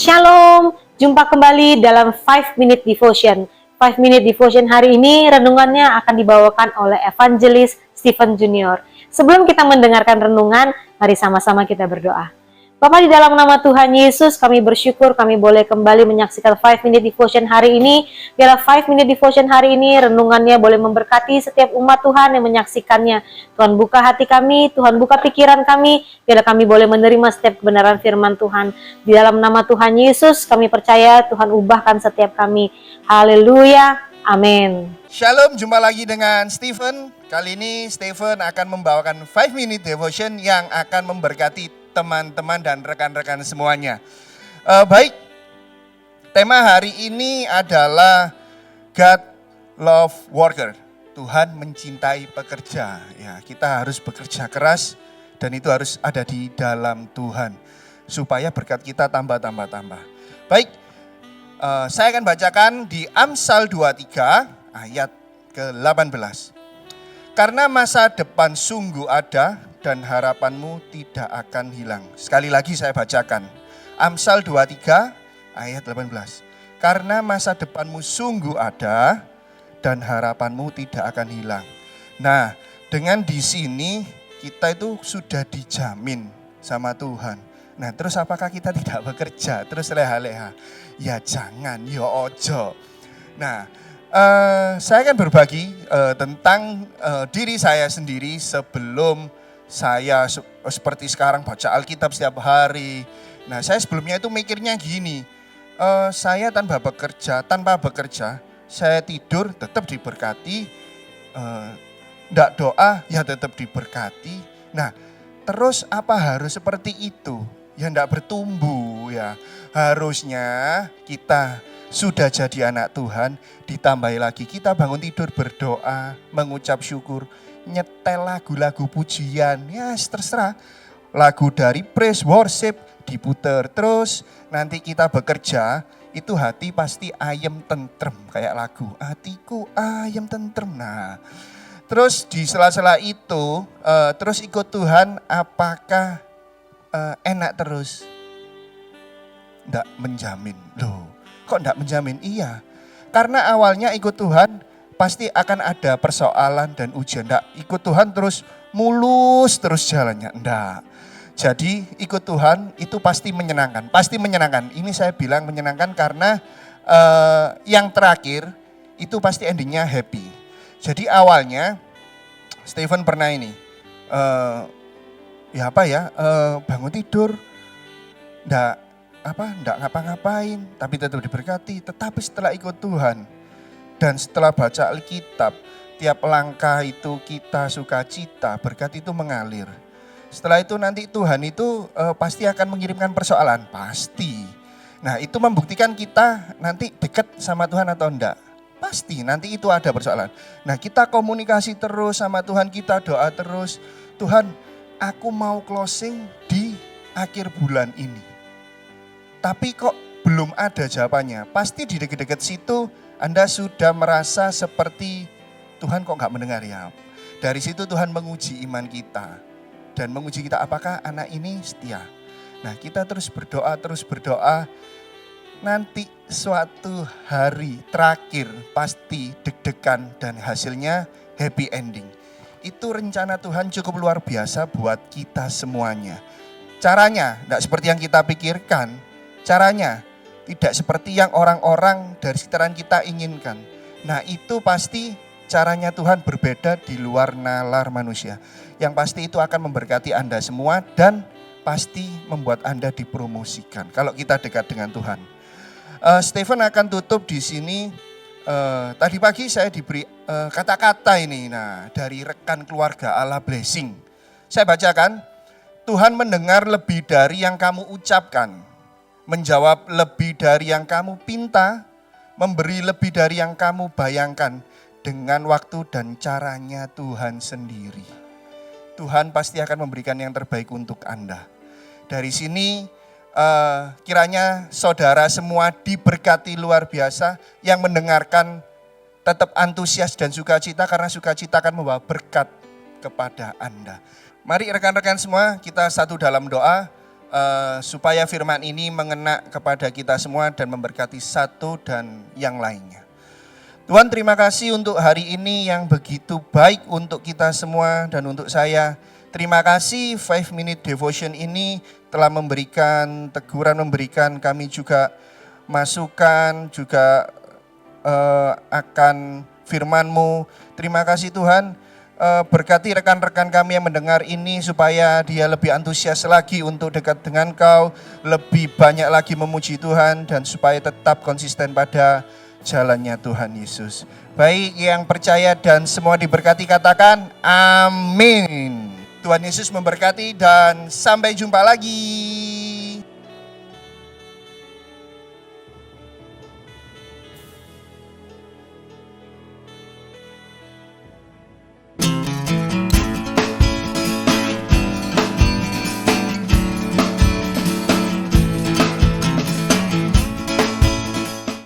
Shalom, jumpa kembali dalam 5 Minute Devotion. 5 Minute Devotion hari ini renungannya akan dibawakan oleh Evangelis Stephen Junior. Sebelum kita mendengarkan renungan, mari sama-sama kita berdoa. Bapa, di dalam nama Tuhan Yesus, kami bersyukur kami boleh kembali menyaksikan 5 Minute Devotion hari ini. Biarlah 5 Minute Devotion hari ini renungannya boleh memberkati setiap umat Tuhan yang menyaksikannya. Tuhan buka hati kami, Tuhan buka pikiran kami, biarlah kami boleh menerima setiap kebenaran firman Tuhan. Di dalam nama Tuhan Yesus, kami percaya Tuhan ubahkan setiap kami. Haleluya, amin. Shalom, jumpa lagi dengan Stephen. Kali ini Stephen akan membawakan 5 Minute Devotion yang akan memberkati teman-teman dan rekan-rekan semuanya. Baik, tema hari ini adalah God Love Worker. Tuhan mencintai pekerja. Ya, kita harus bekerja keras dan itu harus ada di dalam Tuhan supaya berkat kita tambah. Baik, saya akan bacakan di Amsal 23 ayat ke-18. Karena masa depan sungguh ada dan harapanmu tidak akan hilang. Sekali lagi saya bacakan. Amsal 23 ayat 18. Karena masa depanmu sungguh ada dan harapanmu tidak akan hilang. Nah, dengan di sini kita itu sudah dijamin sama Tuhan. Nah, terus apakah kita tidak bekerja? Terus leha-leha? Ya jangan, ya ojo. Nah, saya akan berbagi tentang diri saya sendiri sebelum saya seperti sekarang baca Alkitab setiap hari. Nah, saya sebelumnya itu mikirnya gini, saya tanpa bekerja, saya tidur tetap diberkati, enggak doa ya tetap diberkati. Nah, terus apa harus seperti itu? Ya enggak bertumbuh ya. Harusnya kita sudah jadi anak Tuhan, ditambah lagi kita bangun tidur berdoa, mengucap syukur, nyetel lagu-lagu pujian, ya terserah. Lagu dari praise worship diputer terus, nanti kita bekerja, itu hati pasti ayem tentrem kayak lagu. Hatiku ayem tentrem. Nah, terus di sela-sela itu, terus ikut Tuhan, apakah enak terus? Nggak menjamin. Loh, kok nggak menjamin? Iya, karena awalnya ikut Tuhan pasti akan ada persoalan dan ujian. Nggak ikut Tuhan terus mulus terus jalannya. Nggak. Jadi ikut Tuhan itu pasti menyenangkan. Pasti menyenangkan. Ini saya bilang menyenangkan karena yang terakhir itu pasti endingnya happy. Jadi awalnya Stephen pernah ini. Bangun tidur. Nggak ngapa-ngapain, tapi tetap diberkati. Tetapi setelah ikut Tuhan dan setelah baca Alkitab, tiap langkah itu kita sukacita, berkat itu mengalir. Setelah itu nanti Tuhan itu pasti akan mengirimkan persoalan, pasti. Nah, itu membuktikan kita nanti dekat sama Tuhan atau enggak. Pasti nanti itu ada persoalan. Nah, kita komunikasi terus sama Tuhan, kita doa terus. Tuhan, aku mau closing di akhir bulan ini. Tapi kok belum ada jawabannya. Pasti di dekat-dekat situ Anda sudah merasa seperti Tuhan kok gak mendengar ya. Dari situ Tuhan menguji iman kita. Dan menguji kita apakah anak ini setia. Nah, kita terus berdoa. Nanti suatu hari terakhir pasti deg-degan dan hasilnya happy ending. Itu rencana Tuhan cukup luar biasa buat kita semuanya. Caranya tidak seperti yang kita pikirkan. Caranya tidak seperti yang orang-orang dari sekitaran kita inginkan. Nah, itu pasti caranya Tuhan berbeda di luar nalar manusia. Yang pasti itu akan memberkati Anda semua dan pasti membuat Anda dipromosikan kalau kita dekat dengan Tuhan. Stephen akan tutup di sini. Tadi pagi saya diberi kata-kata ini dari rekan keluarga Allah Blessing. Saya bacakan, Tuhan mendengar lebih dari yang kamu ucapkan. Menjawab lebih dari yang kamu pinta, memberi lebih dari yang kamu bayangkan dengan waktu dan caranya Tuhan sendiri. Tuhan pasti akan memberikan yang terbaik untuk Anda. Dari sini kiranya saudara semua diberkati luar biasa, yang mendengarkan tetap antusias dan sukacita karena sukacita akan membawa berkat kepada Anda. Mari rekan-rekan semua kita satu dalam doa. supaya firman ini mengena kepada kita semua dan memberkati satu dan yang lainnya. Tuhan, terima kasih untuk hari ini yang begitu baik untuk kita semua dan untuk saya. Terima kasih 5 Minute Devotion ini telah memberikan teguran, memberikan kami juga masukan, juga akan firman-Mu. Terima kasih Tuhan, berkati rekan-rekan kami yang mendengar ini supaya dia lebih antusias lagi untuk dekat dengan Kau, lebih banyak lagi memuji Tuhan dan supaya tetap konsisten pada jalannya Tuhan Yesus. Baik, yang percaya dan semua diberkati katakan amin. Tuhan Yesus memberkati dan sampai jumpa lagi.